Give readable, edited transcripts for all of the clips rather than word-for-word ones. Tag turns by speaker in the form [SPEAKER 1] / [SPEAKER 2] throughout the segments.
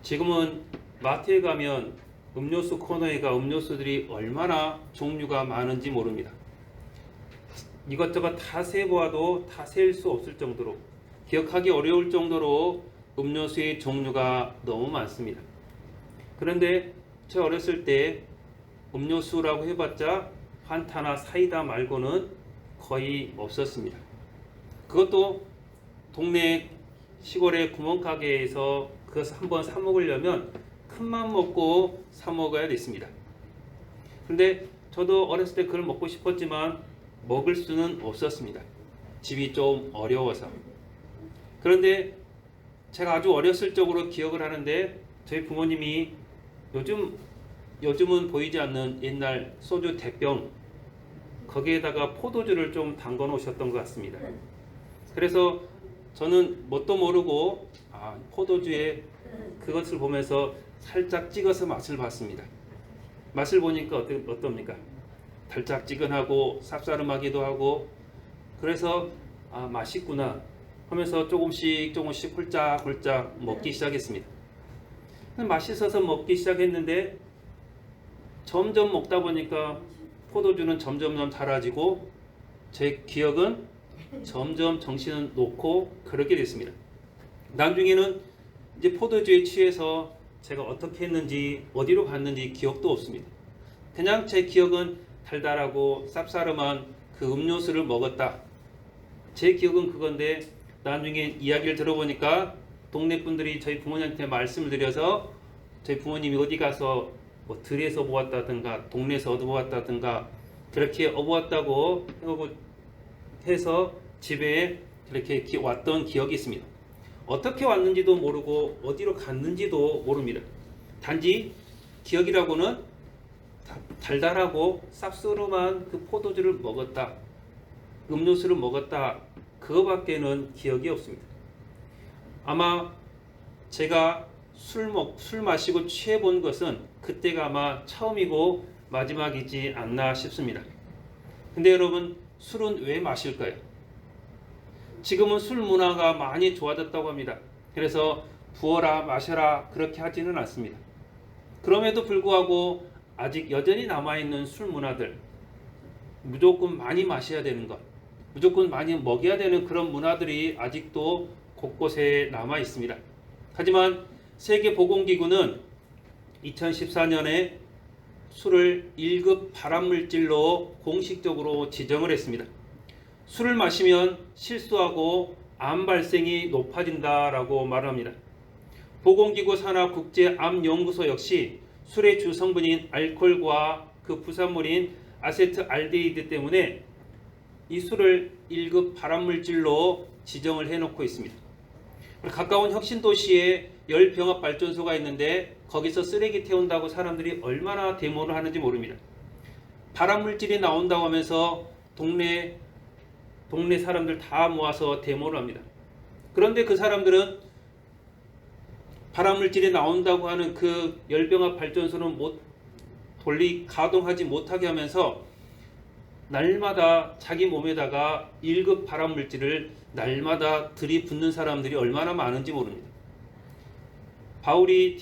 [SPEAKER 1] 지금은 마트에 가면 음료수 코너에가 음료수들이 얼마나 종류가 많은지 모릅니다. 이것저것 다 세보아도 다 셀 수 없을 정도로, 기억하기 어려울 정도로 음료수의 종류가 너무 많습니다. 그런데 저 어렸을 때 음료수라고 해봤자 환타나 사이다 말고는 거의 없었습니다. 그것도 동네 시골의 구멍가게에서 그것을 한번 사 먹으려면 큰맘 먹고 사 먹어야 됐습니다. 그런데 저도 어렸을 때 그걸 먹고 싶었지만 먹을 수는 없었습니다. 집이 좀 어려워서. 그런데 제가 아주 어렸을 적으로 기억을 하는데 저희 부모님이 요즘은 보이지 않는 옛날 소주 대병 거기에다가 포도주를 좀 담궈 놓으셨던 것 같습니다. 그래서 저는 뭣도 모르고 포도주에 그것을 보면서 살짝 찍어서 맛을 봤습니다. 맛을 보니까 어떻습니까? 달짝지근하고 쌉싸름하기도 하고, 그래서 맛있구나 하면서 조금씩 홀짝홀짝 먹기 시작했습니다. 맛있어서 먹기 시작했는데 점점 먹다 보니까 포도주는 점점 달아지고 제 기억은 점점 정신을 놓고 그렇게 됐습니다. 나중에는 이제 포도주에 취해서 제가 어떻게 했는지 어디로 갔는지 기억도 없습니다. 그냥 제 기억은 달달하고 쌉싸름한 그 음료수를 먹었다. 제 기억은 그건데 나중에 이야기를 들어보니까 동네 분들이 저희 부모님한테 말씀을 드려서 저희 부모님이 어디 가서 뭐 들에서 보았다든가 동네에서 얻어보았다든가 그렇게 얻어보았다고 해서 집에 이렇게 왔던 기억이 있습니다. 어떻게 왔는지도 모르고 어디로 갔는지도 모릅니다. 단지 기억이라고는 달달하고 쌉싸름한 그 포도주를 먹었다, 음료수를 먹었다, 그거밖에는 기억이 없습니다. 아마 제가 술 마시고 취해본 것은 그때가 아마 처음이고 마지막이지 않나 싶습니다. 근데 여러분, 술은 왜 마실까요? 지금은 술 문화가 많이 좋아졌다고 합니다. 그래서 부어라 마셔라 그렇게 하지는 않습니다. 그럼에도 불구하고 아직 여전히 남아있는 술 문화들, 무조건 많이 마셔야 되는 것, 무조건 많이 먹여야 되는 그런 문화들이 아직도 곳곳에 남아 있습니다. 하지만 세계보건기구는 2014년에 술을 1급 발암물질로 공식적으로 지정을 했습니다. 술을 마시면 실수하고 암 발생이 높아진다라고 말합니다. 보건기구 산하 국제암연구소 역시 술의 주 성분인 알코올과 그 부산물인 아세트알데히드 때문에 이 술을 1급 발암물질로 지정을 해놓고 있습니다. 가까운 혁신도시에 열병합발전소가 있는데 거기서 쓰레기 태운다고 사람들이 얼마나 데모를 하는지 모릅니다. 발암물질이 나온다고 하면서 동네 사람들 다 모아서 데모를 합니다. 그런데 그 사람들은 발암물질이 나온다고 하는 그 열병합 발전소는 가동하지 못하게 하면서 날마다 자기 몸에다가 1급 발암물질을 날마다 들이붓는 사람들이 얼마나 많은지 모릅니다. 바울이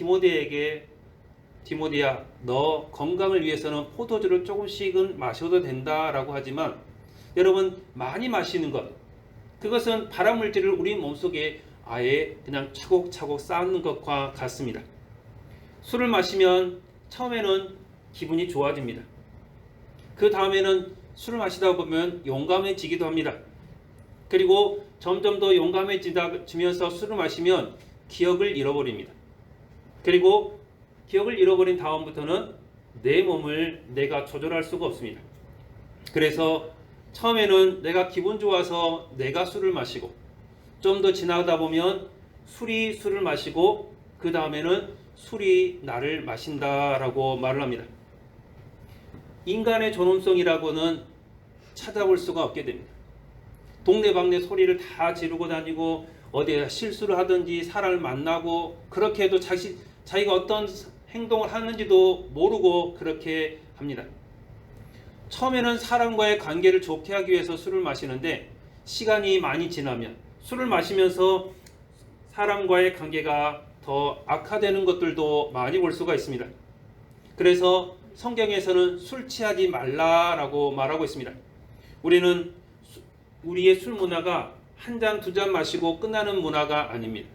[SPEAKER 1] 디모데야, 너 건강을 위해서는 포도주를 조금씩은 마셔도 된다라고 하지만 여러분, 많이 마시는 것, 그것은 발암물질을 우리 몸속에 아예 그냥 차곡차곡 쌓는 것과 같습니다. 술을 마시면 처음에는 기분이 좋아집니다. 그 다음에는 술을 마시다 보면 용감해지기도 합니다. 그리고 점점 더 용감해지면서 술을 마시면 기억을 잃어버립니다. 그리고 기억을 잃어버린 다음부터는 내 몸을 내가 조절할 수가 없습니다. 그래서 처음에는 내가 기분 좋아서 내가 술을 마시고, 좀 더 지나다 보면 술이 술을 마시고, 그 다음에는 술이 나를 마신다라고 말을 합니다. 인간의 존엄성이라고는 찾아볼 수가 없게 됩니다. 동네방네 소리를 다 지르고 다니고 어디에 실수를 하든지 사람을 만나고 그렇게 해도 자기가 어떤 행동을 하는지도 모르고 그렇게 합니다. 처음에는 사람과의 관계를 좋게 하기 위해서 술을 마시는데 시간이 많이 지나면 술을 마시면서 사람과의 관계가 더 악화되는 것들도 많이 볼 수가 있습니다. 그래서 성경에서는 술 취하지 말라라고 말하고 있습니다. 우리의 술 문화가 한 잔, 두 잔 마시고 끝나는 문화가 아닙니다.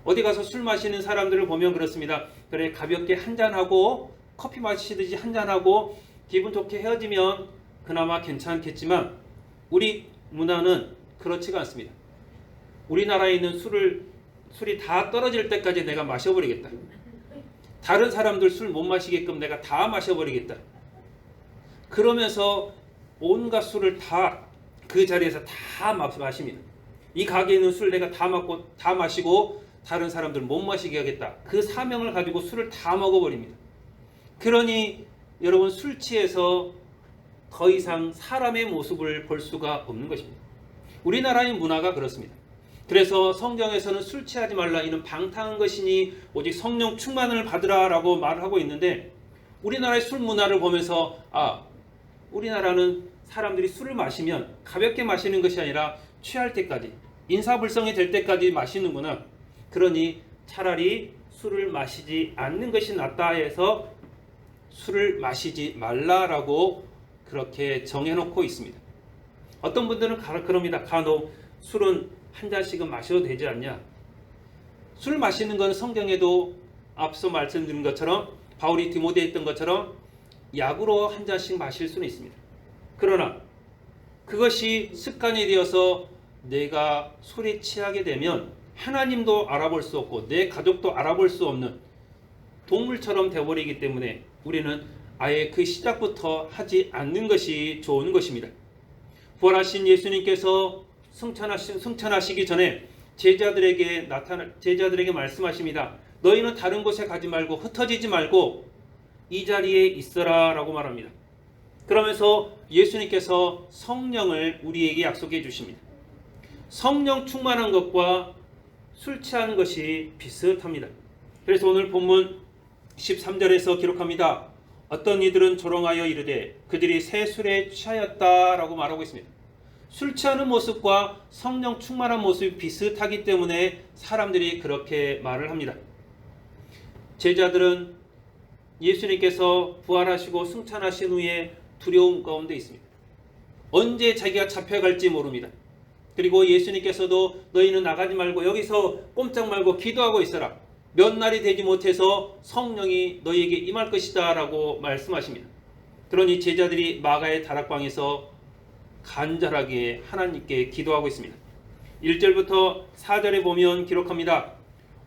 [SPEAKER 1] 어디 가서 술 마시는 사람들을 보면 그렇습니다. 그래, 가볍게 한 잔하고 커피 마시듯이 한 잔하고 기분 좋게 헤어지면 그나마 괜찮겠지만 우리 문화는 그렇지가 않습니다. 우리나라에 있는 술이 다 떨어질 때까지 내가 마셔버리겠다. 다른 사람들 술 못 마시게끔 내가 다 마셔버리겠다. 그러면서 온갖 술을 다 그 자리에서 다 마십니다. 이 가게에 있는 술 내가 다 마시고 다른 사람들 못 마시게 하겠다. 그 사명을 가지고 술을 다 먹어버립니다. 그러니 여러분, 술 취해서 더 이상 사람의 모습을 볼 수가 없는 것입니다. 우리나라의 문화가 그렇습니다. 그래서 성경에서는 술 취하지 말라, 이는 방탕한 것이니 오직 성령 충만을 받으라 라고 말을 하고 있는데, 우리나라의 술 문화를 보면서 우리나라는 사람들이 술을 마시면 가볍게 마시는 것이 아니라 취할 때까지, 인사불성이 될 때까지 마시는구나. 그러니 차라리 술을 마시지 않는 것이 낫다 해서 술을 마시지 말라라고 그렇게 정해놓고 있습니다. 어떤 분들은 그럽니다. 간혹 술은 한 잔씩은 마셔도 되지 않냐. 술 마시는 건 성경에도 앞서 말씀드린 것처럼, 바울이 디모데에 있던 것처럼 약으로 한 잔씩 마실 수는 있습니다. 그러나 그것이 습관이 되어서 내가 술에 취하게 되면 하나님도 알아볼 수 없고 내 가족도 알아볼 수 없는 동물처럼 되어버리기 때문에 우리는 아예 그 시작부터 하지 않는 것이 좋은 것입니다. 부활하신 예수님께서 승천하시기 전에 제자들에게 말씀하십니다. 너희는 다른 곳에 가지 말고 흩어지지 말고 이 자리에 있어라 라고 말합니다. 그러면서 예수님께서 성령을 우리에게 약속해 주십니다. 성령 충만한 것과 술 취하는 것이 비슷합니다. 그래서 오늘 본문 13절에서 기록합니다. 어떤 이들은 조롱하여 이르되 그들이 새 술에 취하였다라고 말하고 있습니다. 술 취하는 모습과 성령 충만한 모습이 비슷하기 때문에 사람들이 그렇게 말을 합니다. 제자들은 예수님께서 부활하시고 승천하신 후에 두려움 가운데 있습니다. 언제 자기가 잡혀갈지 모릅니다. 그리고 예수님께서도 너희는 나가지 말고 여기서 꼼짝 말고 기도하고 있어라. 몇 날이 되지 못해서 성령이 너희에게 임할 것이다 라고 말씀하십니다. 그러니 제자들이 마가의 다락방에서 간절하게 하나님께 기도하고 있습니다. 1절부터 4절에 보면 기록합니다.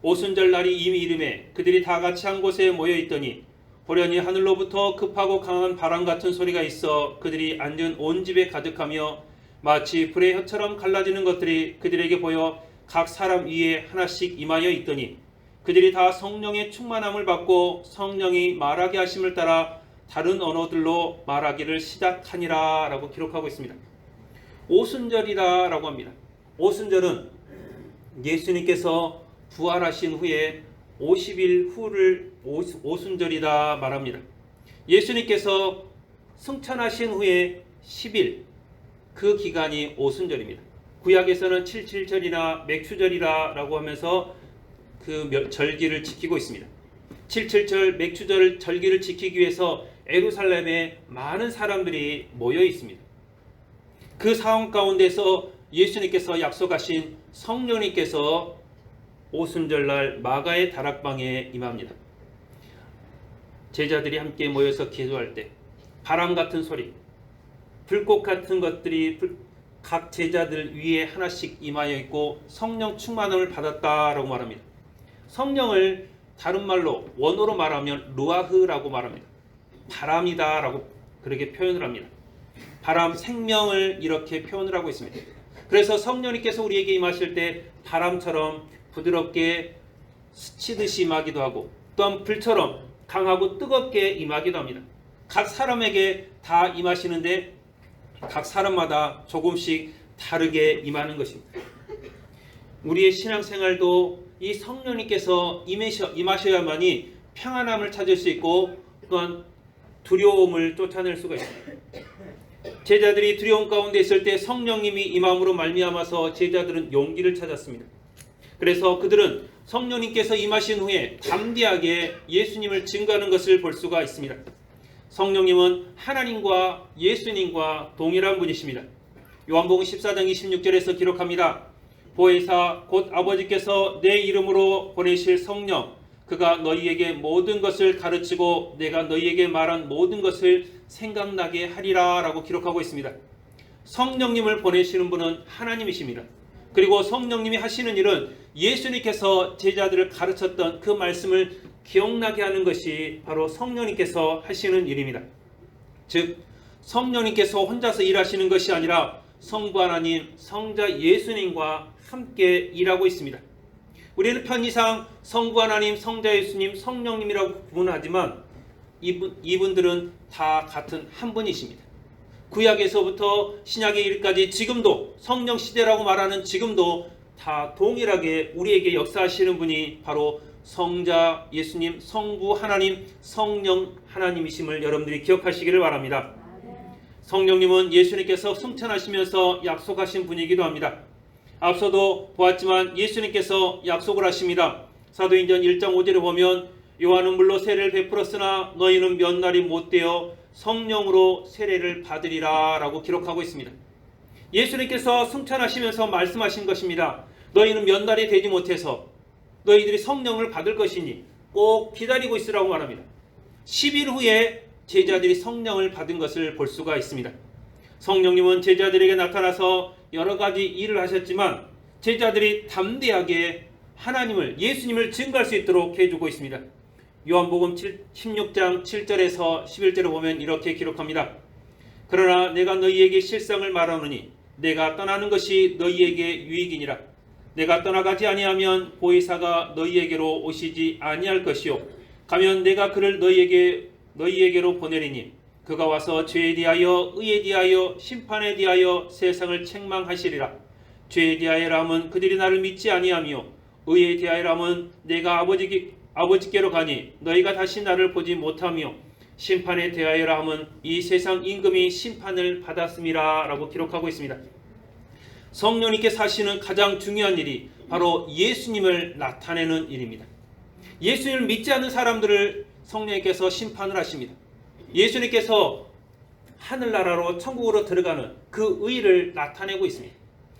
[SPEAKER 1] 오순절 날이 이미 이름에 그들이 다 같이 한 곳에 모여 있더니 호련히 하늘로부터 급하고 강한 바람 같은 소리가 있어 그들이 앉은 온 집에 가득하며 마치 불의 혀처럼 갈라지는 것들이 그들에게 보여 각 사람 위에 하나씩 임하여 있더니 그들이 다 성령의 충만함을 받고 성령이 말하게 하심을 따라 다른 언어들로 말하기를 시작하니라 라고 기록하고 있습니다. 오순절이라 라고 합니다. 오순절은 예수님께서 부활하신 후에 50일 후를 오순절이다 말합니다. 예수님께서 승천하신 후에 10일, 그 기간이 오순절입니다. 구약에서는 77절이나 맥추절이라 라고 하면서 그 절기를 지키고 있습니다. 77절 맥추절 절기를 지키기 위해서 예루살렘에 많은 사람들이 모여 있습니다. 그 상황 가운데서 예수님께서 약속하신 성령님께서 오순절날 마가의 다락방에 임합니다. 제자들이 함께 모여서 기도할 때 바람 같은 소리, 불꽃 같은 것들이 각 제자들 위에 하나씩 임하여 있고 성령 충만함을 받았다라고 말합니다. 성령을 다른 말로 원어로 말하면 루아흐라고 말합니다. 바람이다라고 그렇게 표현을 합니다. 바람, 생명을 이렇게 표현을 하고 있습니다. 그래서 성령님께서 우리에게 임하실 때 바람처럼 부드럽게 스치듯이 임하기도 하고 또한 불처럼 강하고 뜨겁게 임하기도 합니다. 각 사람에게 다 임하시는데 각 사람마다 조금씩 다르게 임하는 것입니다. 우리의 신앙생활도 이 성령님께서 임하셔야만이 평안함을 찾을 수 있고 또한 두려움을 쫓아낼 수가 있습니다. 제자들이 두려움 가운데 있을 때 성령님이 임함으로 말미암아서 제자들은 용기를 찾았습니다. 그래서 그들은 성령님께서 임하신 후에 담대하게 예수님을 증거하는 것을 볼 수가 있습니다. 성령님은 하나님과 예수님과 동일한 분이십니다. 요한복음 14장 26절에서 기록합니다. 보혜사 곧 아버지께서 내 이름으로 보내실 성령, 그가 너희에게 모든 것을 가르치고 내가 너희에게 말한 모든 것을 생각나게 하리라 라고 기록하고 있습니다. 성령님을 보내시는 분은 하나님이십니다. 그리고 성령님이 하시는 일은 예수님께서 제자들을 가르쳤던 그 말씀을 기억나게 하는 것이 바로 성령님께서 하시는 일입니다. 즉 성령님께서 혼자서 일하시는 것이 아니라 성부 하나님, 성자 예수님과 함께 일하고 있습니다. 우리는 편의상 성부 하나님, 성자 예수님, 성령님이라고 구분하지만 이분들은 다 같은 한 분이십니다. 구약에서부터 신약의 일까지 지금도 성령 시대라고 말하는 지금도 다 동일하게 우리에게 역사하시는 분이 바로 성자 예수님, 성부 하나님, 성령 하나님이심을 여러분들이 기억하시기를 바랍니다. 성령님은 예수님께서 승천하시면서 약속하신 분이기도 합니다. 앞서도 보았지만 예수님께서 약속을 하십니다. 사도행전 1장 5절에 보면 요한은 물로 세례를 베풀었으나 너희는 몇 날이 못되어 성령으로 세례를 받으리라 라고 기록하고 있습니다. 예수님께서 승천하시면서 말씀하신 것입니다. 너희는 몇 날이 되지 못해서 너희들이 성령을 받을 것이니 꼭 기다리고 있으라고 말합니다. 10일 후에 제자들이 성령을 받은 것을 볼 수가 있습니다. 성령님은 제자들에게 나타나서 여러 가지 일을 하셨지만 제자들이 담대하게 하나님을, 예수님을 증거할 수 있도록 해주고 있습니다. 요한복음 16장 7절에서 11절을 보면 이렇게 기록합니다. 그러나 내가 너희에게 실상을 말하노니 내가 떠나는 것이 너희에게 유익이니라. 내가 떠나가지 아니하면 보혜사가 너희에게로 오시지 아니할 것이요 가면 내가 그를 너희에게로 보내리니 그가 와서 죄에 대하여 의에 대하여 심판에 대하여 세상을 책망하시리라. 죄에 대하여라 함은 그들이 나를 믿지 아니하며 의에 대하여라 함은 내가 아버지께로 가니 너희가 다시 나를 보지 못하며 심판에 대하여라 함은 이 세상 임금이 심판을 받았음이라 라고 기록하고 있습니다. 성령님께서 하시는 가장 중요한 일이 바로 예수님을 나타내는 일입니다. 예수님을 믿지 않는 사람들을 성령님께서 심판을 하십니다. 예수님께서 하늘나라로 천국으로 들어가는 그 의를 나타내고 있습니다.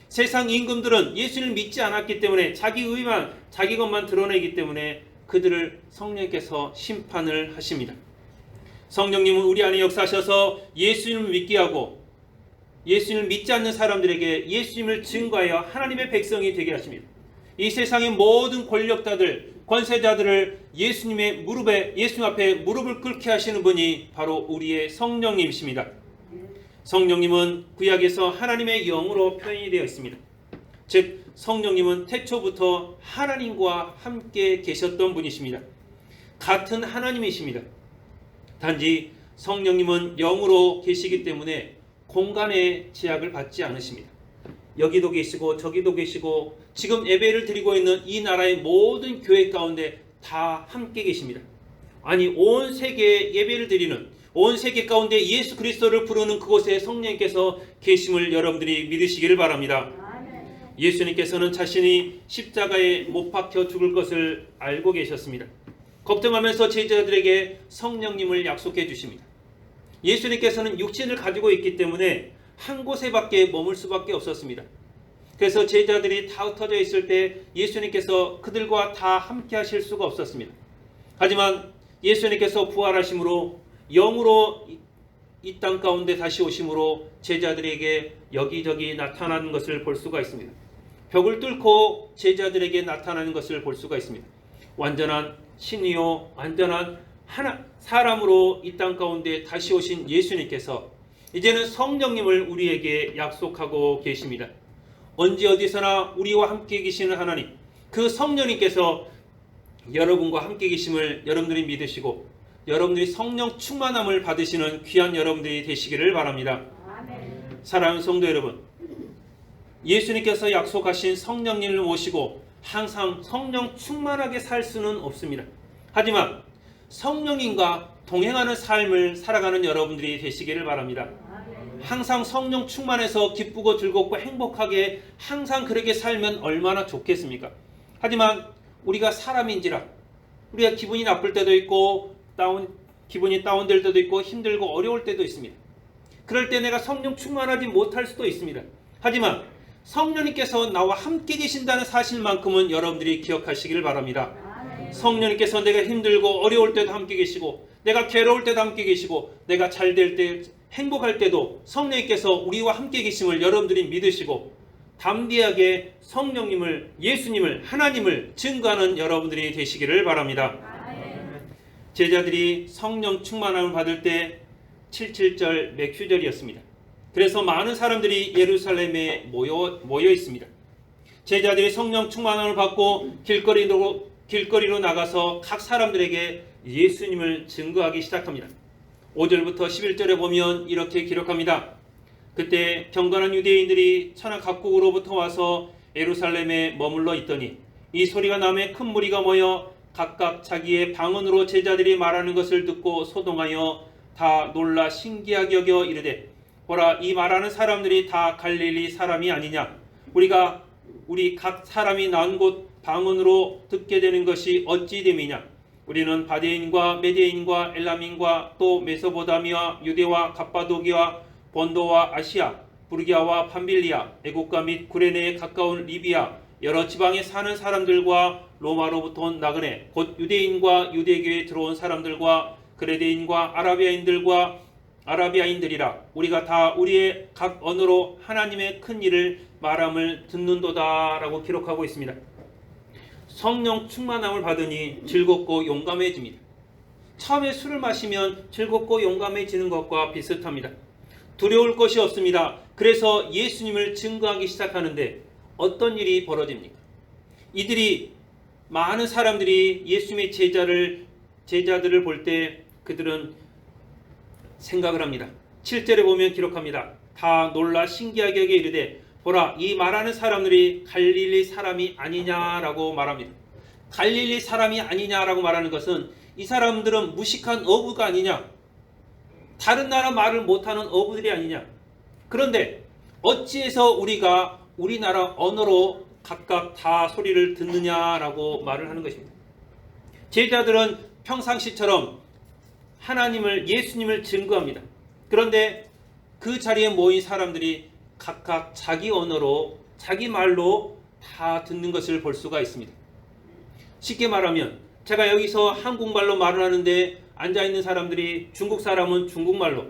[SPEAKER 1] 세상 임금들은 예수님을 믿지 않았기 때문에 자기 의만, 자기 것만 드러내기 때문에 그들을 성령님께서 심판을 하십니다. 성령님은 우리 안에 역사하셔서 예수님을 믿게 하고 예수님을 믿지 않는 사람들에게 예수님을 증거하여 하나님의 백성이 되게 하십니다. 이 세상의 모든 권력자들, 권세자들을 예수님 앞에 무릎을 꿇게 하시는 분이 바로 우리의 성령님이십니다. 성령님은 구약에서 하나님의 영으로 표현이 되어 있습니다. 즉 성령님은 태초부터 하나님과 함께 계셨던 분이십니다. 같은 하나님이십니다. 단지 성령님은 영으로 계시기 때문에 공간의 제약을 받지 않으십니다. 여기도 계시고 저기도 계시고 지금 예배를 드리고 있는 이 나라의 모든 교회 가운데 다 함께 계십니다. 아니 온 세계에 예배를 드리는, 온 세계 가운데 예수 그리스도를 부르는 그곳에 성령님께서 계심을 여러분들이 믿으시기를 바랍니다. 예수님께서는 자신이 십자가에 못 박혀 죽을 것을 알고 계셨습니다. 걱정하면서 제자들에게 성령님을 약속해 주십니다. 예수님께서는 육신을 가지고 있기 때문에 한 곳에밖에 머물 수밖에 없었습니다. 그래서 제자들이 다 흩어져 있을 때 예수님께서 그들과 다 함께 하실 수가 없었습니다. 하지만 예수님께서 부활하심으로 영으로 이 땅 가운데 다시 오심으로 제자들에게 여기저기 나타나는 것을 볼 수가 있습니다. 벽을 뚫고 제자들에게 나타나는 것을 볼 수가 있습니다. 완전한 신이요 완전한 사람으로 이 땅 가운데 다시 오신 예수님께서 이제는 성령님을 우리에게 약속하고 계십니다. 언제 어디서나 우리와 함께 계시는 하나님, 그 성령님께서 여러분과 함께 계심을 여러분들이 믿으시고 여러분들이 성령 충만함을 받으시는 귀한 여러분들이 되시기를 바랍니다. 아멘. 사랑하는 성도 여러분, 예수님께서 약속하신 성령님을 모시고 항상 성령 충만하게 살 수는 없습니다. 하지만 성령님과 동행하는 삶을 살아가는 여러분들이 되시기를 바랍니다. 항상 성령 충만해서 기쁘고 즐겁고 행복하게 항상 그렇게 살면 얼마나 좋겠습니까? 하지만 우리가 사람인지라 우리가 기분이 나쁠 때도 있고 기분이 다운될 때도 있고 힘들고 어려울 때도 있습니다. 그럴 때 내가 성령 충만하지 못할 수도 있습니다. 하지만 성령님께서 나와 함께 계신다는 사실만큼은 여러분들이 기억하시기를 바랍니다. 성령님께서 내가 힘들고 어려울 때도 함께 계시고 내가 괴로울 때도 함께 계시고 내가 잘 될 때 행복할 때도 성령님께서 우리와 함께 계심을 여러분들이 믿으시고 담대하게 성령님을, 예수님을, 하나님을 증거하는 여러분들이 되시기를 바랍니다. 제자들이 성령 충만함을 받을 때 77절 맥휴절이었습니다. 그래서 많은 사람들이 예루살렘에 모여 있습니다. 제자들이 성령 충만함을 받고 길거리로 나가서 각 사람들에게 예수님을 증거하기 시작합니다. 5절부터 11절에 보면 이렇게 기록합니다. 그때 경건한 유대인들이 천하 각국으로부터 와서 예루살렘에 머물러 있더니 이 소리가 나매 큰 무리가 모여 각각 자기의 방언으로 제자들이 말하는 것을 듣고 소동하여 다 놀라 신기하게 여겨 이르되 보라, 이 말하는 사람들이 다 갈릴리 사람이 아니냐? 우리 각 사람이 난 곳 방언으로 듣게 되는 것이 어찌 됨이냐? 우리는 바데인과 메데인과 엘람인과 또 메소포타미아, 유대와 갑바도기와 본도와 아시아, 부르기아와 판빌리아, 애국가 및 구레네에 가까운 리비아, 여러 지방에 사는 사람들과 로마로부터 온 나그네, 곧 유대인과 유대교에 들어온 사람들과 그레데인과 아라비아인들이라 우리가 다 우리의 각 언어로 하나님의 큰 일을 말함을 듣는도다 라고 기록하고 있습니다. 성령 충만함을 받으니 즐겁고 용감해집니다. 처음에 술을 마시면 즐겁고 용감해지는 것과 비슷합니다. 두려울 것이 없습니다. 그래서 예수님을 증거하기 시작하는데 어떤 일이 벌어집니까? 많은 사람들이 예수님의 제자들을 볼 때 그들은 생각을 합니다. 7절에 보면 기록합니다. 다 놀라 신기하게 여겨 이르되 보라, 이 말하는 사람들이 갈릴리 사람이 아니냐라고 말합니다. 갈릴리 사람이 아니냐라고 말하는 것은 이 사람들은 무식한 어부가 아니냐, 다른 나라 말을 못하는 어부들이 아니냐. 그런데 어찌해서 우리가 우리나라 언어로 각각 다 소리를 듣느냐라고 말을 하는 것입니다. 제자들은 평상시처럼 예수님을 증거합니다. 그런데 그 자리에 모인 사람들이 각각 자기 언어로, 자기 말로 다 듣는 것을 볼 수가 있습니다. 쉽게 말하면 제가 여기서 한국말로 말을 하는데 앉아있는 사람들이 중국 사람은 중국말로,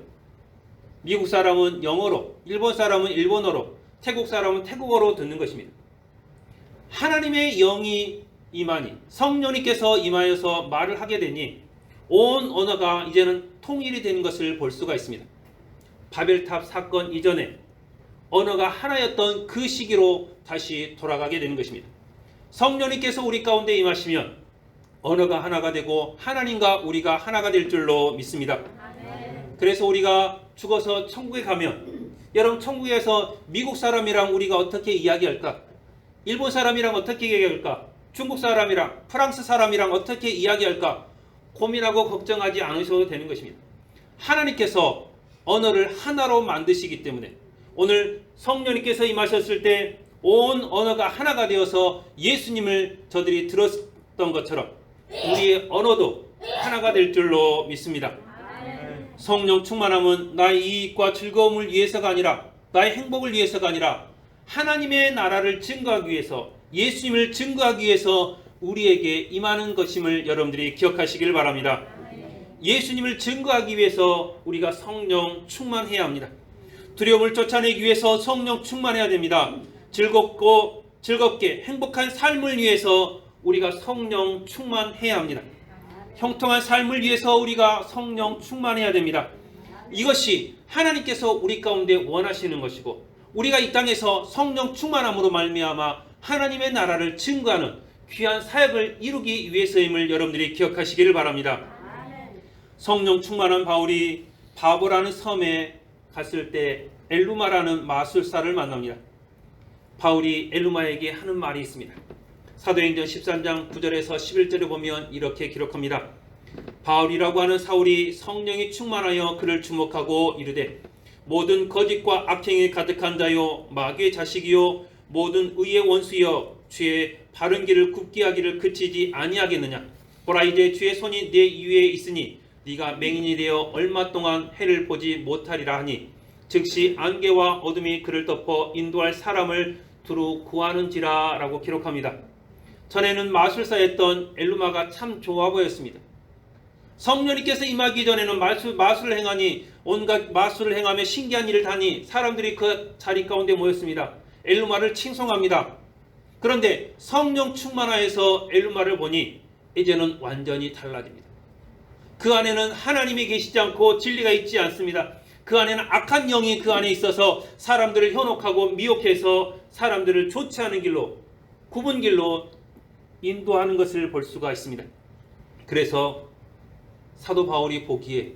[SPEAKER 1] 미국 사람은 영어로, 일본 사람은 일본어로, 태국 사람은 태국어로 듣는 것입니다. 하나님의 영이 임하니, 성령님께서 임하여서 말을 하게 되니 온 언어가 이제는 통일이 되는 것을 볼 수가 있습니다. 바벨탑 사건 이전에 언어가 하나였던 그 시기로 다시 돌아가게 되는 것입니다. 성령님께서 우리 가운데 임하시면 언어가 하나가 되고 하나님과 우리가 하나가 될 줄로 믿습니다. 그래서 우리가 죽어서 천국에 가면, 여러분 천국에서 미국 사람이랑 우리가 어떻게 이야기할까? 일본 사람이랑 어떻게 이야기할까? 중국 사람이랑 프랑스 사람이랑 어떻게 이야기할까? 고민하고 걱정하지 않으셔도 되는 것입니다. 하나님께서 언어를 하나로 만드시기 때문에 오늘 성령님께서 임하셨을 때 온 언어가 하나가 되어서 예수님을 저들이 들었던 것처럼 우리의 언어도 하나가 될 줄로 믿습니다. 성령 충만함은 나의 이익과 즐거움을 위해서가 아니라, 나의 행복을 위해서가 아니라 하나님의 나라를 증거하기 위해서, 예수님을 증거하기 위해서 우리에게 임하는 것임을 여러분들이 기억하시길 바랍니다. 예수님을 증거하기 위해서 우리가 성령 충만해야 합니다. 두려움을 쫓아내기 위해서 성령 충만해야 됩니다. 즐겁게 행복한 삶을 위해서 우리가 성령 충만해야 합니다. 형통한 삶을 위해서 우리가 성령 충만해야 됩니다. 이것이 하나님께서 우리 가운데 원하시는 것이고, 우리가 이 땅에서 성령 충만함으로 말미암아 하나님의 나라를 증거하는 귀한 사역을 이루기 위해서임을 여러분들이 기억하시기를 바랍니다. 성령 충만한 바울이 바보라는 섬에 갔을 때 엘루마라는 마술사를 만납니다. 바울이 엘루마에게 하는 말이 있습니다. 사도행전 13장 9절에서 11절에 보면 이렇게 기록합니다. 바울이라고 하는 사울이 성령이 충만하여 그를 주목하고 이르되 모든 거짓과 악행이 가득한 자요, 마귀의 자식이요, 모든 의의 원수여 주의 바른 길을 굽게 하기를 그치지 아니하겠느냐. 보라 이제 주의 손이 내 위에 있으니 네가 맹인이 되어 얼마 동안 해를 보지 못하리라 하니 즉시 안개와 어둠이 그를 덮어 인도할 사람을 두루 구하는지라 라고 기록합니다. 전에는 마술사였던 엘루마가 참 좋아 보였습니다. 성령님께서 임하기 전에는 마술을 행하니 온갖 마술을 행하며 신기한 일을 하니 사람들이 그 자리 가운데 모였습니다. 엘루마를 칭송합니다. 그런데 성령 충만하여서 엘루마를 보니 이제는 완전히 달라집니다. 그 안에는 하나님이 계시지 않고 진리가 있지 않습니다. 그 안에는 악한 영이 그 안에 있어서 사람들을 현혹하고 미혹해서 사람들을 좋지 않은 길로, 굽은 길로 인도하는 것을 볼 수가 있습니다. 그래서 사도 바울이 보기에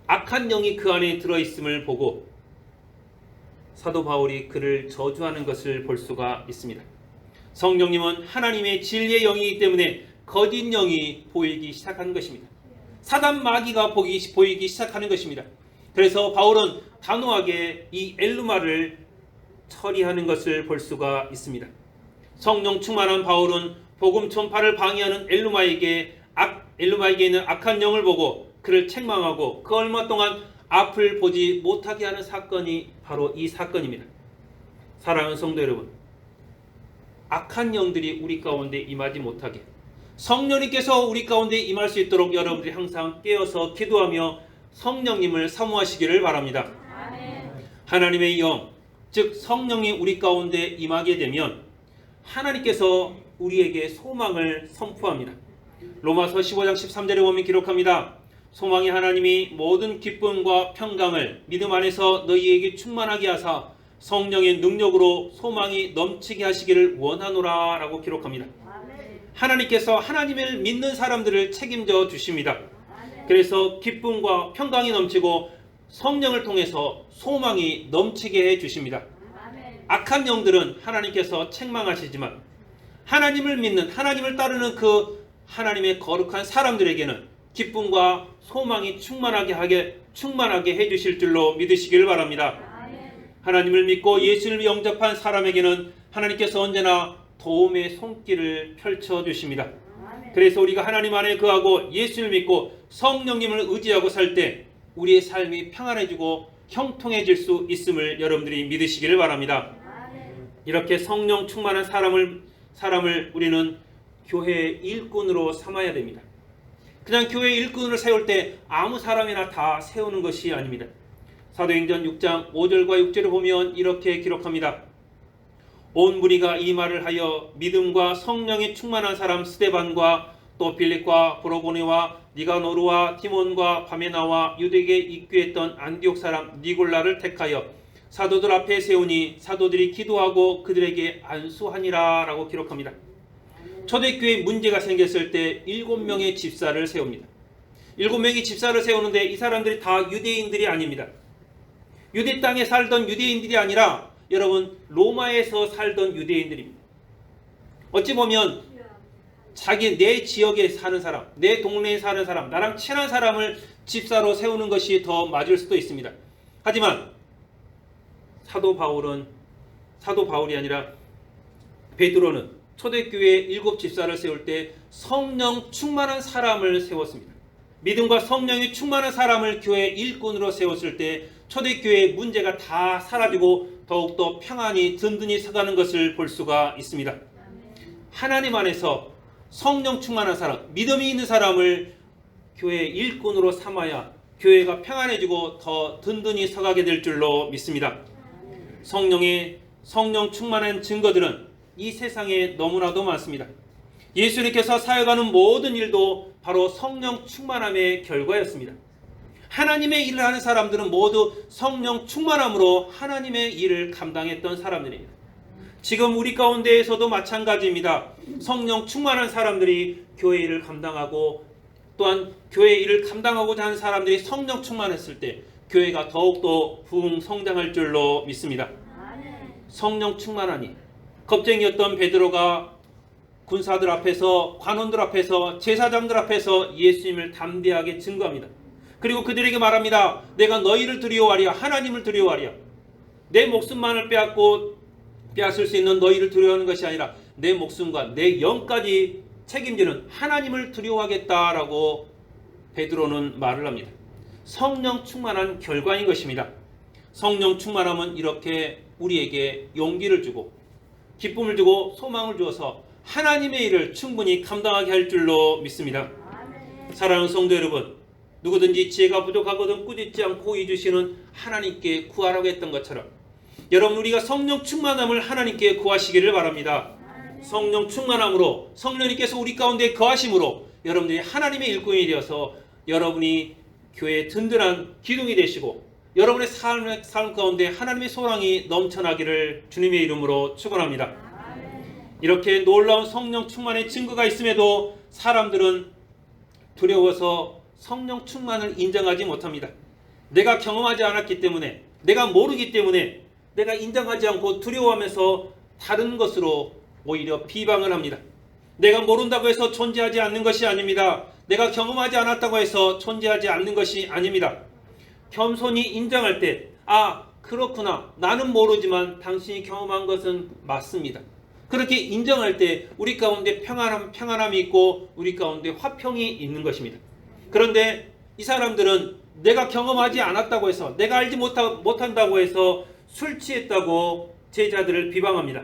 [SPEAKER 1] 악한 영이 그 안에 들어있음을 보고 사도 바울이 그를 저주하는 것을 볼 수가 있습니다. 성령님은 하나님의 진리의 영이기 때문에 거짓 영이 보이기 시작한 것입니다. 사단 마귀가 보이기 시작하는 것입니다. 그래서 바울은 단호하게 이 엘루마를 처리하는 것을 볼 수가 있습니다. 성령 충만한 바울은 복음 전파를 방해하는 엘루마에게 있는 악한 영을 보고 그를 책망하고 그 얼마 동안 앞을 보지 못하게 하는 사건이 바로 이 사건입니다. 사랑하는 성도 여러분, 악한 영들이 우리 가운데 임하지 못하게 성령님께서 우리 가운데 임할 수 있도록 여러분들이 항상 깨어서 기도하며 성령님을 사모하시기를 바랍니다. 아멘. 하나님의 영, 즉 성령이 우리 가운데 임하게 되면 하나님께서 우리에게 소망을 선포합니다. 로마서 15장 13절에 보면 기록합니다. 소망이 하나님이 모든 기쁨과 평강을 믿음 안에서 너희에게 충만하게 하사 성령의 능력으로 소망이 넘치게 하시기를 원하노라 라고 기록합니다. 하나님께서 하나님을 믿는 사람들을 책임져 주십니다. 그래서 기쁨과 평강이 넘치고 성령을 통해서 소망이 넘치게 해 주십니다. 악한 영들은 하나님께서 책망하시지만 하나님을 믿는, 하나님을 따르는 그 하나님의 거룩한 사람들에게는 기쁨과 소망이 충만하게 해 주실 줄로 믿으시기를 바랍니다. 하나님을 믿고 예수를 영접한 사람에게는 하나님께서 언제나 도움의 손길을 펼쳐 주십니다. 그래서 우리가 하나님 안에 거하고 예수를 믿고 성령님을 의지하고 살 때 우리의 삶이 평안해지고 형통해질 수 있음을 여러분들이 믿으시기를 바랍니다. 이렇게 성령 충만한 사람을 우리는 교회의 일꾼으로 삼아야 됩니다. 그냥 교회 일꾼으로 세울 때 아무 사람이나 다 세우는 것이 아닙니다. 사도행전 6장 5절과 6절을 보면 이렇게 기록합니다. 온 무리가 이 말을 하여 믿음과 성령이 충만한 사람 스데반과 또 빌립과 브로보네와 니가노르와 티몬과 바메나와 유대에 입교했던 안디옥 사람 니골라를 택하여 사도들 앞에 세우니 사도들이 기도하고 그들에게 안수하니라 라고 기록합니다. 초대교회에 문제가 생겼을 때 7명의 집사를 세웁니다. 7명의 집사를 세우는데 이 사람들이 다 유대인들이 아닙니다. 유대 땅에 살던 유대인들이 아니라 여러분 로마에서 살던 유대인들입니다. 어찌 보면 내 지역에 사는 사람, 내 동네에 사는 사람, 나랑 친한 사람을 집사로 세우는 것이 더 맞을 수도 있습니다. 하지만 사도 바울이 아니라 베드로는 초대교회 7 집사를 세울 때 성령 충만한 사람을 세웠습니다. 믿음과 성령이 충만한 사람을 교회 일꾼으로 세웠을 때 초대교회의 문제가 다 사라지고 더욱더 평안히 든든히 서가는 것을 볼 수가 있습니다. 하나님 안에서 성령 충만한 사람, 믿음이 있는 사람을 교회 일꾼으로 삼아야 교회가 평안해지고 더 든든히 서가게 될 줄로 믿습니다. 성령 충만한 증거들은 이 세상에 너무나도 많습니다. 예수님께서 사역하는 모든 일도 바로 성령 충만함의 결과였습니다. 하나님의 일을 하는 사람들은 모두 성령 충만함으로 하나님의 일을 감당했던 사람들입니다. 지금 우리 가운데에서도 마찬가지입니다. 성령 충만한 사람들이 교회 일을 감당하고 또한 교회 일을 감당하고자 하는 사람들이 성령 충만했을 때 교회가 더욱더 부흥 성장할 줄로 믿습니다. 성령 충만하니 겁쟁이였던 베드로가 군사들 앞에서, 관원들 앞에서, 제사장들 앞에서 예수님을 담대하게 증거합니다. 그리고 그들에게 말합니다. 내가 너희를 두려워하랴, 하나님을 두려워하랴. 내 목숨만을 빼앗고 빼앗을 수 있는 너희를 두려워하는 것이 아니라 내 목숨과 내 영까지 책임지는 하나님을 두려워하겠다라고 베드로는 말을 합니다. 성령 충만한 결과인 것입니다. 성령 충만함은 이렇게 우리에게 용기를 주고 기쁨을 주고 소망을 주어서 하나님의 일을 충분히 감당하게 할 줄로 믿습니다. 사랑하는 성도 여러분, 누구든지 지혜가 부족하거든 꾸짖지 않고 이주시는 하나님께 구하라고 했던 것처럼 여러분, 우리가 성령 충만함을 하나님께 구하시기를 바랍니다. 성령 충만함으로 성령님께서 우리 가운데 거하심으로 여러분들이 하나님의 일꾼이 되어서 여러분이 교회의 든든한 기둥이 되시고 여러분의 삶 가운데 하나님의 소망이 넘쳐나기를 주님의 이름으로 축원합니다. 이렇게 놀라운 성령 충만의 증거가 있음에도 사람들은 두려워서 성령 충만을 인정하지 못합니다. 내가 경험하지 않았기 때문에, 내가 모르기 때문에, 내가 인정하지 않고 두려워하면서 다른 것으로 오히려 비방을 합니다. 내가 모른다고 해서 존재하지 않는 것이 아닙니다. 내가 경험하지 않았다고 해서 존재하지 않는 것이 아닙니다. 겸손히 인정할 때, 그렇구나, 나는 모르지만 당신이 경험한 것은 맞습니다. 그렇게 인정할 때 우리 가운데 평안함이 있고 우리 가운데 화평이 있는 것입니다. 그런데 이 사람들은 내가 경험하지 않았다고 해서, 내가 알지 못한다고 해서 술 취했다고 제자들을 비방합니다.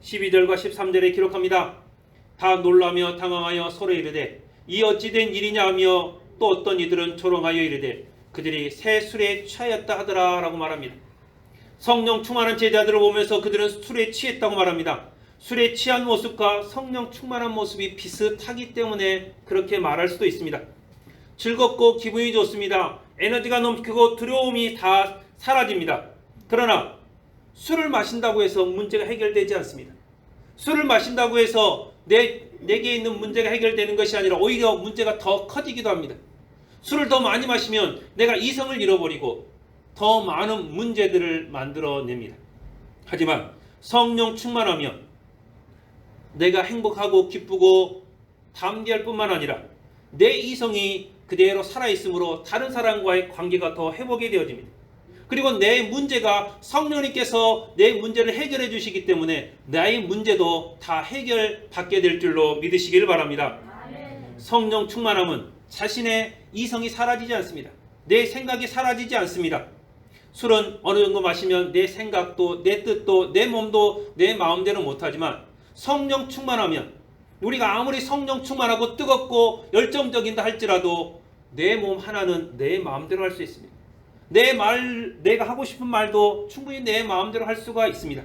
[SPEAKER 1] 12절과 13절에 기록합니다. 다 놀라며 당황하여 서로 이르되 이 어찌 된 일이냐 하며 또 어떤 이들은 조롱하여 이르되 그들이 새 술에 취하였다 하더라 라고 말합니다. 성령 충만한 제자들을 보면서 그들은 술에 취했다고 말합니다. 술에 취한 모습과 성령 충만한 모습이 비슷하기 때문에 그렇게 말할 수도 있습니다. 즐겁고 기분이 좋습니다. 에너지가 넘치고 두려움이 다 사라집니다. 그러나 술을 마신다고 해서 문제가 해결되지 않습니다. 술을 마신다고 해서 내게 있는 문제가 해결되는 것이 아니라 오히려 문제가 더 커지기도 합니다. 술을 더 많이 마시면 내가 이성을 잃어버리고 더 많은 문제들을 만들어냅니다. 하지만 성령 충만하면 내가 행복하고 기쁘고 담대할 뿐만 아니라 내 이성이 그대로 살아있으므로 다른 사람과의 관계가 더 회복이 되어집니다. 그리고 내 문제가 성령님께서 내 문제를 해결해 주시기 때문에 나의 문제도 다 해결받게 될 줄로 믿으시기를 바랍니다. 성령 충만함은 자신의 이성이 사라지지 않습니다. 내 생각이 사라지지 않습니다. 술은 어느 정도 마시면 내 생각도 내 뜻도 내 몸도 내 마음대로 못하지만 성령 충만하면 우리가 아무리 성령 충만하고 뜨겁고 열정적인다 할지라도 내 몸 하나는 내 마음대로 할 수 있습니다. 내가 하고 싶은 말도 충분히 내 마음대로 할 수가 있습니다.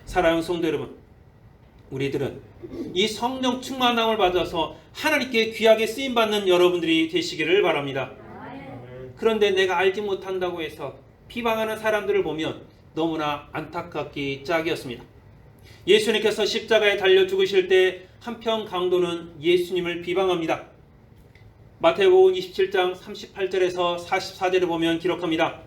[SPEAKER 1] 사랑하는 성도 여러분, 우리들은 이 성령 충만함을 받아서 하나님께 귀하게 쓰임받는 여러분들이 되시기를 바랍니다. 그런데 내가 알지 못한다고 해서 비방하는 사람들을 보면 너무나 안타깝기 짝이었습니다. 예수님께서 십자가에 달려 죽으실 때 한편 강도는 예수님을 비방합니다. 마태복음 27장 38절에서 44절을 보면 기록합니다.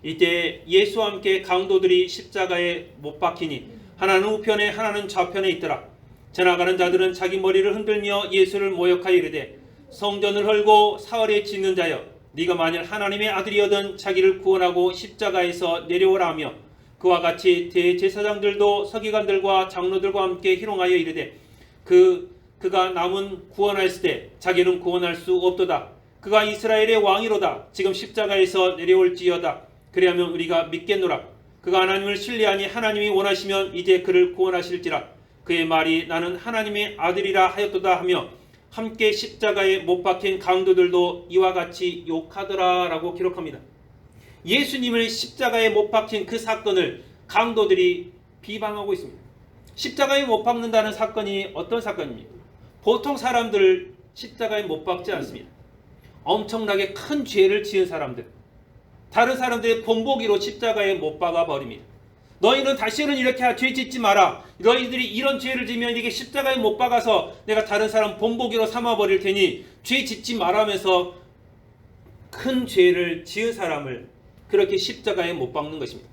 [SPEAKER 1] 이때 예수와 함께 강도들이 십자가에 못 박히니 하나는 우편에 하나는 좌편에 있더라. 지나가는 자들은 자기 머리를 흔들며 예수를 모욕하여 이르되 성전을 헐고 사흘에 짓는 자여 네가 만일 하나님의 아들이여든 자기를 구원하고 십자가에서 내려오라 하며 그와 같이 대제사장들도 서기관들과 장로들과 함께 희롱하여 이르되 그가 남은 구원하였을 때 자기는 구원할 수 없도다. 그가 이스라엘의 왕이로다. 지금 십자가에서 내려올지어다. 그리하면 우리가 믿겠노라. 그가 하나님을 신뢰하니 하나님이 원하시면 이제 그를 구원하실지라. 그의 말이 나는 하나님의 아들이라 하였도다 하며 함께 십자가에 못 박힌 강도들도 이와 같이 욕하더라 라고 기록합니다. 예수님을 십자가에 못 박힌 그 사건을 강도들이 비방하고 있습니다. 십자가에 못 박는다는 사건이 어떤 사건입니까? 보통 사람들 십자가에 못 박지 않습니다. 엄청나게 큰 죄를 지은 사람들, 다른 사람들의 본보기로 십자가에 못 박아 버립니다. 너희는 다시는 이렇게 죄 짓지 마라. 너희들이 이런 죄를 지면 이게 십자가에 못 박아서 내가 다른 사람 본보기로 삼아 버릴 테니 죄 짓지 말라면서 큰 죄를 지은 사람을 그렇게 십자가에 못 박는 것입니다.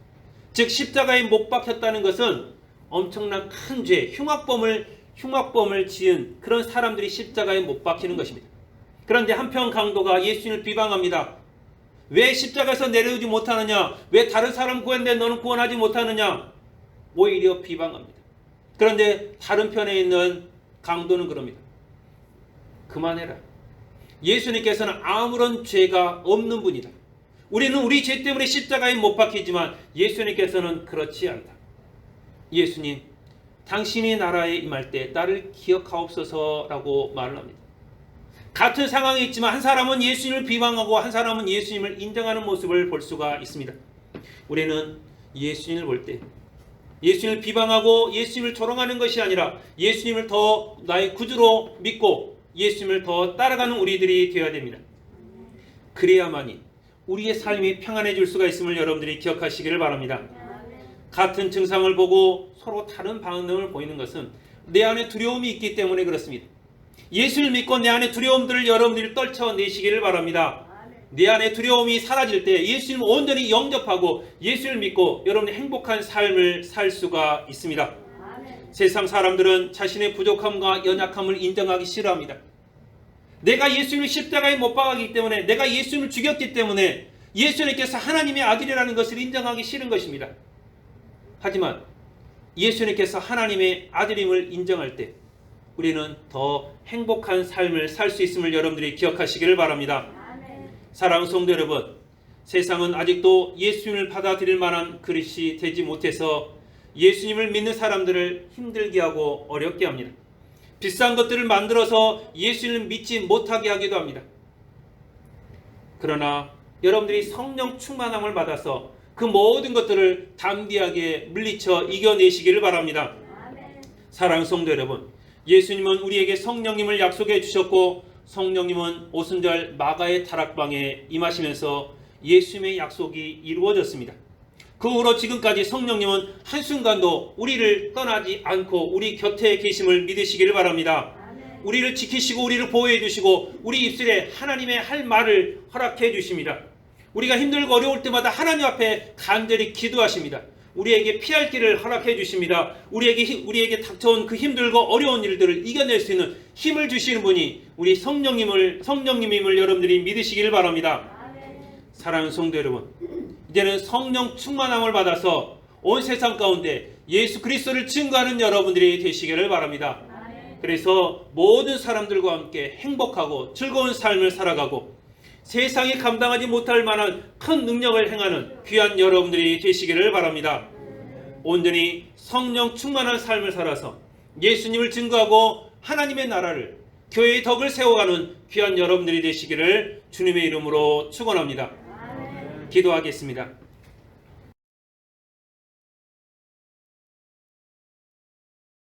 [SPEAKER 1] 즉 십자가에 못 박혔다는 것은 엄청난 큰 죄, 흉악범을 지은 그런 사람들이 십자가에 못 박히는 것입니다. 그런데 한편 강도가 예수님을 비방합니다. 왜 십자가에서 내려오지 못하느냐? 왜 다른 사람 구했는데 너는 구원하지 못하느냐? 오히려 비방합니다. 그런데 다른 편에 있는 강도는 그럽니다. 그만해라. 예수님께서는 아무런 죄가 없는 분이다. 우리는 우리 죄 때문에 십자가에 못 박히지만 예수님께서는 그렇지 않다. 예수님, 당신이 나라에 임할 때 나를 기억하옵소서라고 말을 합니다. 같은 상황에 있지만 한 사람은 예수님을 비방하고 한 사람은 예수님을 인정하는 모습을 볼 수가 있습니다. 우리는 예수님을 볼 때 예수님을 비방하고 예수님을 조롱하는 것이 아니라 예수님을 더 나의 구주로 믿고 예수님을 더 따라가는 우리들이 되어야 됩니다. 그래야만이 우리의 삶이 평안해질 수가 있음을 여러분들이 기억하시기를 바랍니다. 같은 증상을 보고 서로 다른 반응을 보이는 것은 내 안에 두려움이 있기 때문에 그렇습니다. 예수를 믿고 내 안에 두려움들을 여러분들이 떨쳐내시기를 바랍니다. 내 안에 두려움이 사라질 때 예수님을 온전히 영접하고 예수를 믿고 여러분이 행복한 삶을 살 수가 있습니다. 세상 사람들은 자신의 부족함과 연약함을 인정하기 싫어합니다. 내가 예수님을 십자가에 못 박았기 때문에, 내가 예수님을 죽였기 때문에 예수님께서 하나님의 아들이라는 것을 인정하기 싫은 것입니다. 하지만 예수님께서 하나님의 아들임을 인정할 때 우리는 더 행복한 삶을 살 수 있음을 여러분들이 기억하시기를 바랍니다. 사랑하는 성도 여러분, 세상은 아직도 예수님을 받아들일 만한 그릇이 되지 못해서 예수님을 믿는 사람들을 힘들게 하고 어렵게 합니다. 비싼 것들을 만들어서 예수님을 믿지 못하게 하기도 합니다. 그러나 여러분들이 성령 충만함을 받아서 그 모든 것들을 담대하게 물리쳐 이겨내시기를 바랍니다. 사랑하는 성도 여러분, 예수님은 우리에게 성령님을 약속해 주셨고 성령님은 오순절 마가의 다락방에 임하시면서 예수님의 약속이 이루어졌습니다. 그 후로 지금까지 성령님은 한순간도 우리를 떠나지 않고 우리 곁에 계심을 믿으시기를 바랍니다. 우리를 지키시고 우리를 보호해 주시고 우리 입술에 하나님의 할 말을 허락해 주십니다. 우리가 힘들고 어려울 때마다 하나님 앞에 간절히 기도하십니다. 우리에게 피할 길을 허락해 주십니다. 우리에게 닥쳐온 그 힘들고 어려운 일들을 이겨낼 수 있는 힘을 주시는 분이 우리 성령님임을 여러분들이 믿으시길 바랍니다. 사랑하는 성도 여러분, 이제는 성령 충만함을 받아서 온 세상 가운데 예수 그리스도를 증거하는 여러분들이 되시기를 바랍니다. 그래서 모든 사람들과 함께 행복하고 즐거운 삶을 살아가고 세상이 감당하지 못할 만한 큰 능력을 행하는 귀한 여러분들이 되시기를 바랍니다. 온전히 성령 충만한 삶을 살아서 예수님을 증거하고 하나님의 나라를, 교회의 덕을 세워가는 귀한 여러분들이 되시기를 주님의 이름으로 축원합니다. 기도하겠습니다.